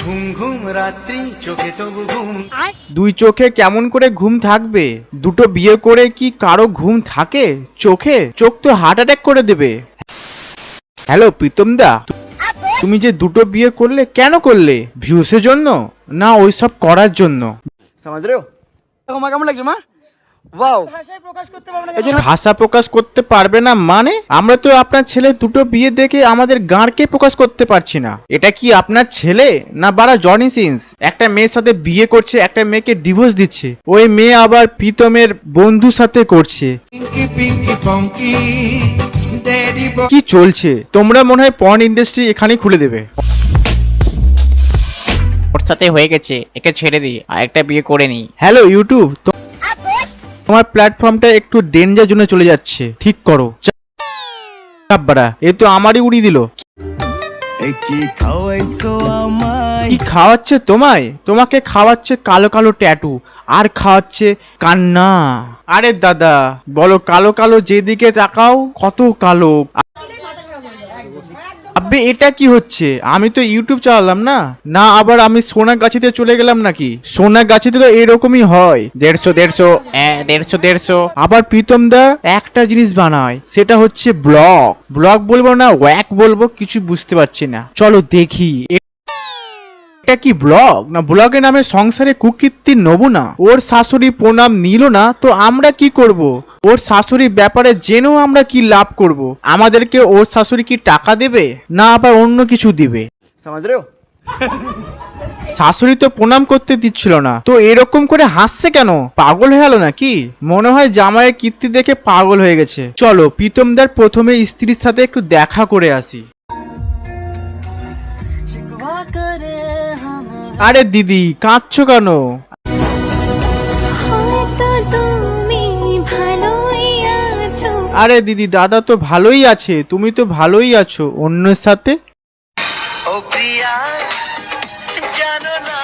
ঘুম ঘুম রাত্রি চোখে তবু ঘুম। দুই চোখে কেমন করে ঘুম থাকবে? দুটো বিয়ে করে কি কারো ঘুম থাকে চোখে? চোখ তো হার্ট অ্যাটাক করে দেবে। হ্যালো প্রীতম দা, তুমি যে দুটো বিয়ে করলে কেন করলে? ভিউসের জন্য না ওইসব করার জন্য? समझ रहे हो? মা কেমন লাগছে মা? ওয়াও, ভাষা প্রকাশ করতে পারবে না মানে? আমরা তো আপনার ছেলে দুটো বিয়ে দেখে আমাদের গাঁড়কে প্রকাশ করতে পারছি না। এটা কি আপনার ছেলে না বারা জনি সিন্স? একটা মেয়ের সাথে বিয়ে করছে, একটা মেয়েকে ডিভোর্স দিচ্ছে, ওই মেয়ে আবার প্রীতমের বন্ধুর সাথে করছে। কি চলছে? তোমরা মনে হয় পর্ন ইন্ডাস্ট্রি এখানেই খুলে দেবে। ওর সাথে হয়ে গেছে, একে ছেড়ে দিই আর একটা বিয়ে করে নি। হ্যালো ইউটিউব, তোমার প্ল্যাটফর্মটা একটু ডেঞ্জার জোনে চলে যাচ্ছে, ঠিক করো। বাড়া, এ তো আমারই উড়িয়ে দিল। কি খাওয়াচ্ছে তোমায়? তোমাকে খাওয়াচ্ছে কালো কালো ট্যাটু আর খাওয়াচ্ছে কান্না। আরে দাদা বলো, কালো কালো যেদিকে তাকাও কত কালো। আবে এটা কি হচ্ছে? আমি তো ইউটিউব চালালাম না, না আবার আমি সোনাগাছিতে চলে গেলাম নাকি? সোনাগাছিতে তো এরকমই হয়। 150 হ্যাঁ 150 আবার প্রীতম দা একটা জিনিস বানায়, সেটা হচ্ছে ব্লগ। ব্লগ বলবো না ওয়াক বলবো কিছু বুঝতে পারছি না। চলো দেখি এটা কি ব্লগ না ব্লগের নামে সংসারে কুকীর্তির নমুনা। ওর শাশুড়ি প্রণাম নিল না তো আমরা কি করব? ওর শাশুড়ির ব্যাপারে জেনেও আমরা কি লাভ করব? আমাদেরকে ওর শাশুড়ি কি টাকা দেবে না আবার অন্য কিছু দিবে? समझ रहे हो? শাশুড়ি তো প্রণাম করতে দিচ্ছিল না, তো এরকম করে হাসছে কেন? পাগল হয়ে গেল নাকি? মনে হয় জামাইয়ের কীর্তি দেখে পাগল হয়ে গেছে। চলো প্রীতমদার প্রথমে স্ত্রীর সাথে একটু দেখা করে আসি। আরে দিদি কাঁদছো কেন? আরে দিদি দাদা তো ভালোই আছে, তুমি তো ভালোই আছো অন্যের সাথে। ও প্রিয়া জানো না